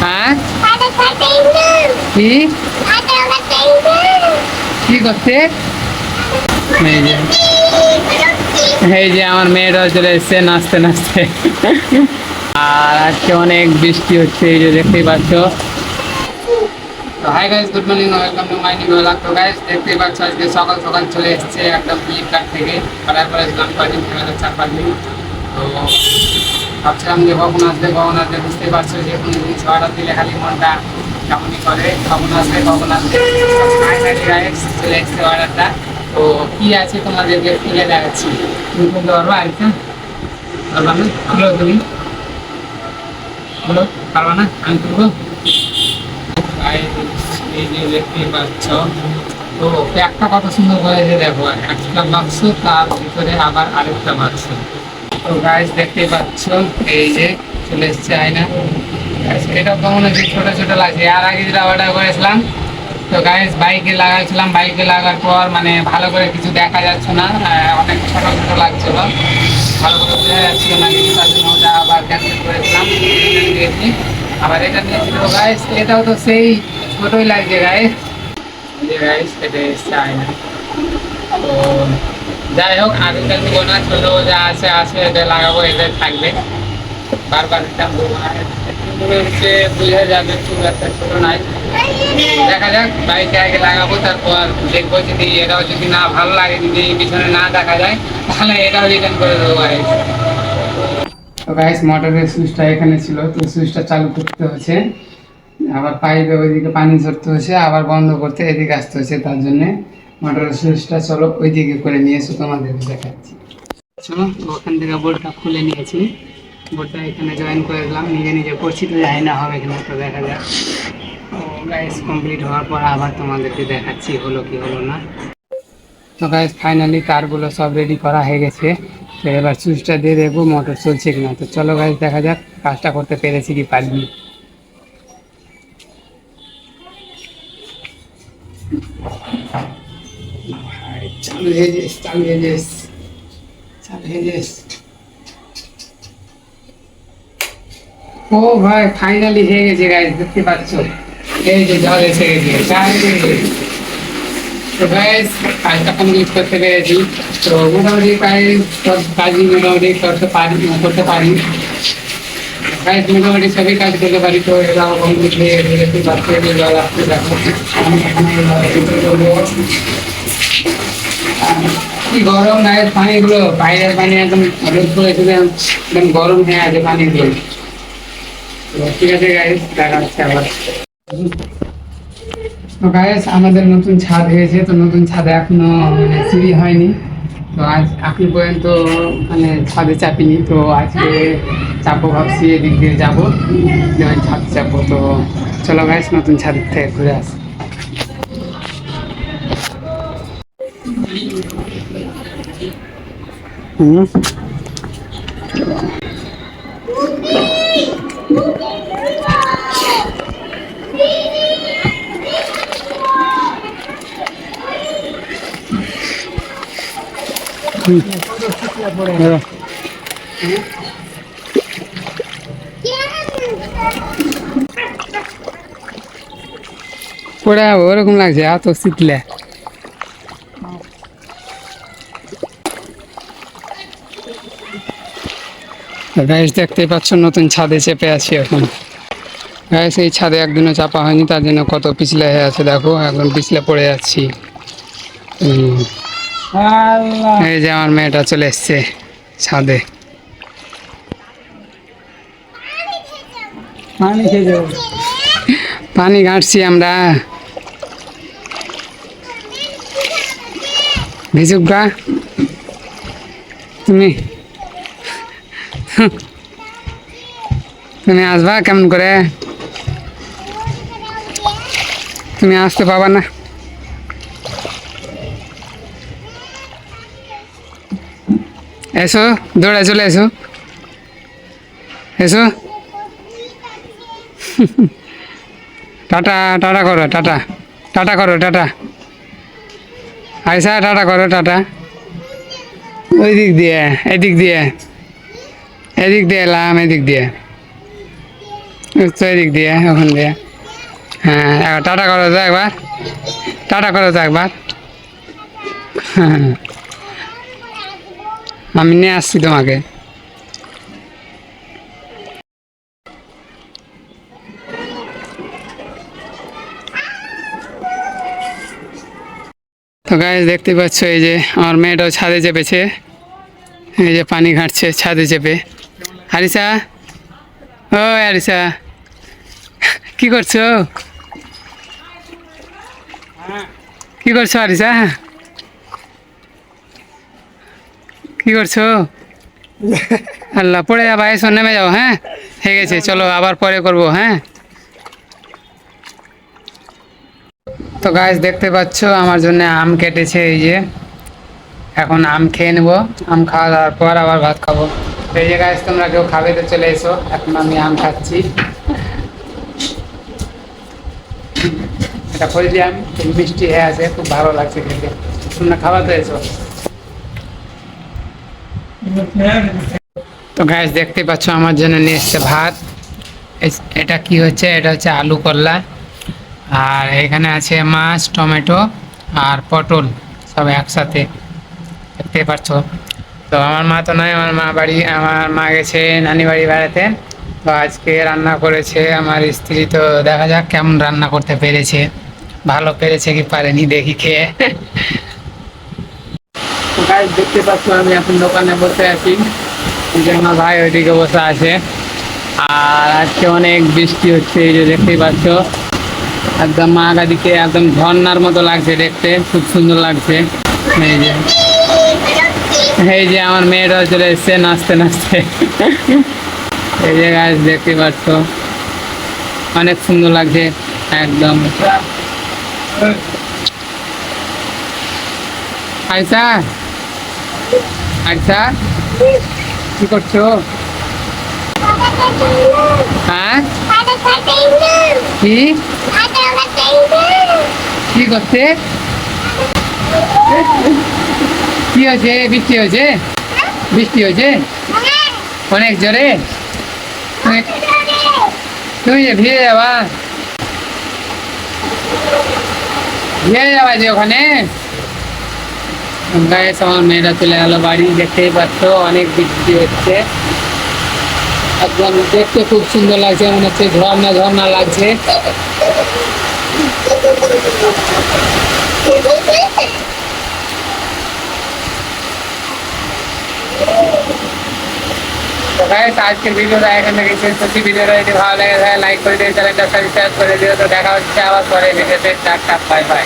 হ্যাঁ কি কি করছে? এই যে আমার মেয়েরা চলে এসছে নাচতে নাচতে। আর আজকে অনেক বৃষ্টি হচ্ছে, এই যে দেখতেই পাচ্ছ। তো hi guys, good morning, welcome to my new blog. তো গাইস দেখতেই পাচ্ছ আজকে সকাল সকাল চলে এসছে একদম ফ্লিপকার্ট থেকে। করার পরে স্নান করে 4-5 দিন। তো ভাবছিলাম যে কখন আসবে বুঝতেই পারছো যে কোনো জিনিস অর্ডার দিলে খালি মনটা কেমনই করে, কখন আসবে চলে এসছে অর্ডারটা। তো কি আছে তোমাদেরকে খুলে দেখাচ্ছি। তুমি খুলতে পারবো আরেকটা? পারবা না? খুলো তুমি, খুলো। পারবা না? আমি খুলবো। এই যে দেখতেই পাচ্ছ, তো একটা কত সুন্দর হয়েছে দেখো, একটা বাক্স তার ভিতরে আবার আরেকটা বাক্স। তো গাইস দেখতেই পাচ্ছ এই যে চলে এসছে আয়না। এটাও কেমন হচ্ছে, ছোট ছোট লাগছে। আর আগে যেটা অর্ডার করেছিলাম, তো গাইস বাইকে লাগাচ্ছিলাম, বাইকে লাগার পর মানে ভালো করে কিছু দেখা যাচ্ছে না, অনেক ছোট ছোট লাগছিল, ভালো করে বোঝা যাচ্ছিল না কিছু। তার জন্য ওটা আবার ক্যান্সেল করেছিলাম, দিয়েছি। আবার এটা নিয়েছিল গাইস, এটাও তো সেই ছোটই লাগছে গাইস। যে গাইস এটা এসছে আয়না। তো যাই হোক, আগেকার দিব না, ছোট যা আছে এটা লাগাবো, এটা থাকবে। বারবার এটা মনে হচ্ছে বুঝে যাবে, খুব একটা ছোট নাই। দেখা যাক, বাইকে আগে লাগাবো, তারপর দেখবো যদি এটাও যদি না ভালো লাগে, যদি পিছনে না দেখা যায়, তাহলে এটাও রিটার্ন করে দেবো গাইস। তো গাইস মোটরের সুইচটা এখানে ছিল, তো সুইচটা চালু করতে হচ্ছে, আবার পাইপে ওইদিকে পানি ধরতে হচ্ছে, আবার বন্ধ করতে এদিকে আসতে হচ্ছে। তার জন্য মোটরের সুইচটা চলো ওইদিকে করে নিয়ে এসো, তোমাদের দেখাচ্ছি। চলো, ওখান থেকে বোর্ডটা খুলে নিয়েছি, বোর্ডটা এখানে জয়েন করে দিলাম, নিজে নিজে করছি, তো যাই না হবে কিনা, তো দেখা যাক। তো গাইস কমপ্লিট হওয়ার পর আবার তোমাদেরকে দেখাচ্ছি হলো কি হলো না। তো গাইস ফাইনালি তারগুলো সব রেডি করা হয়ে গেছে। তো এবার সুইচটা দিয়ে দেখবো মোটর চলছে কিনা। তো চলো গাইস দেখা যাক কাজটা করতে পেরেছি কি পারিনি। চালু হয়ে যাস, চালু হয়ে যাস, চালু হয়ে যাস। ও ভাই ফাইনালি হয়ে গেছে গাইস, দেখতে পাচ্ছ এই যে জল এসে গেছে। তো গাইস কাজটা কমপ্লিট করতে পেরেছি। তো মোটামুটি প্রায় সব কাজই মোটামুটি করতে পারি গাইস, মোটামুটি সবই কাজ করতে পারি। তো এটাও কমপ্লিট হয়ে গেছে, দেখতে পাচ্ছ জল আসতে দেখো। আমি এখানে করবো। কি গরম গায়ের পানিগুলো, বাইরের পানি একদম রোদ করেছিল, একদম গরম হয়ে আছে পানিগুলো। তো ঠিক আছে গাইস, দেখা হচ্ছে আবার। তো গাইস আমাদের নতুন ছাদ হয়েছে, তো নতুন ছাদে এখনো মানে সিঁড়ি হয়নি। তো আজ এখন পর্যন্ত মানে ছাদে চাপিনি, তো আজকে চাপো ভাবছি, এদিক দিয়ে যাবো, ছাদ চাপবো। তো চলো গাইস নতুন ছাদের থেকে ঘুরে আসি। পড়ে ওরকম লাগছে, এত শীতলে। গাইস দেখতেই পাচ্ছ নতুন ছাদে চেপে আছি এখন। গাইস এই ছাদে একদিনও চাপা হয়নি, তার জন্য কত পিছলে হয়ে আছে দেখো, এখন পিছলে পড়ে যাচ্ছি। এই যে আমার মেয়েটা চলে এসছে ছাদে। পানি ঘাঁটছি আমরা, ভিজুক গা তুমি। তুমি আসবা কেমন করে? তুমি আসতে পাবা না। এসো, দৌড়ে চলে এসো, এসো। টাটা টাটা করো, টাটা টাটা করো, টাটা আইসা, টাটা করো, টাটা। ওই দিক দিয়ে, এদিক দিয়ে, এদিক দিয়ে এলাম, এদিক দিয়ে, উত্তর দিক দিয়ে ওখান দিয়ে। হ্যাঁ একবার টাটা করো তো একবার, টাটা করো তো একবার। হ্যাঁ আমি নিয়ে আসছি তোমাকে। তো গাইস দেখতে পাচ্ছ এই যে আমার মেয়েটাও ছাদে চেপেছে, এই যে পানি ঘাটছে ছাদে চেপে। আরিসা, ও আরিসা কি করছো, কি করছো আরিসা, কি করছো? আল্লাহ পড়ে যাবা, এসো নেমে যাও। হ্যাঁ ঠিক আছে চলো আবার পরে করবো। হ্যাঁ তো গাইস দেখতে পাচ্ছ আমার জন্য আম কেটেছে, এই যে এখন আম খেয়ে নেবো। আম খাওয়া দাওয়ার পর আবার ভাত খাবো। তো এই যে গাইস তোমরা কেউ খাবে তো চলে এসো, এখন আমি আম খাচ্ছি। এটা ফলজি আম, খুব মিষ্টি হয়ে আছে, খুব ভালো লাগছে খেতে। তোমরা খাওয়া তো এসো। তো গাইস দেখতে পাচ্ছ আমার জন্য নিয়ে এসছে ভাত। এটা কি হচ্ছে, এটা হচ্ছে আলু করলা, আর এখানে আছে মাছ, টমেটো আর পটল, সব একসাথে দেখতে পাচ্ছ। তো আমার মা তো নয়, আমার মা বাড়ি, আমার মা গেছে নানি বাড়ি বেড়াতে। তো আজকে রান্না করেছে আমার স্ত্রী, তো দেখা যাক কেমন রান্না করতে পেরেছে, ভালো পেরেছে কি পারেনি দেখি খেয়ে। তো গাইস দেখতে পাচ্ছ আমি এখন দোকানে বসে আছি, যে আমার ভাই ওইদিকে বসে আছে। আর আজকে অনেক বৃষ্টি হচ্ছে, এই যে দেখতেই পাচ্ছ একদম আগা দিকে একদম ঝর্ণার মতো লাগছে দেখতে, খুব সুন্দর লাগছে। এই যে এই যে আমার মেয়েরা চলে এসছে নাচতে নাচতে। এই যে গাছ দেখতে পাচ্ছ অনেক সুন্দর লাগছে একদম। আচ্ছা আচ্ছা কি করছো? হ্যাঁ কি কি করছে? কি হয়েছে? বৃষ্টি হয়েছে? বৃষ্টি হয়েছে অনেক জোরে? তুমি যে ভিজে যাবা, ভিজে যাবা যে ওখানে। গাইস আমার মেয়েরা চলে গেল বাড়ি, দেখতেই পাচ্ছ অনেক বৃষ্টি হচ্ছে, একদম দেখতে খুব সুন্দর লাগছে, মনে হচ্ছে ঝর্ণা ঝর্ণা লাগছে। তো গাইস আজকের ভিডিওটা এখানে থেকে শেষ করছি। ভিডিওটা যদি ভালো লাগে তাহলে লাইক করে দিও, চ্যানেলটা সাবস্ক্রাইব করে দিও। তো দেখা হচ্ছে আবার পরে ভিডিওতে, টাটা বাই বাই।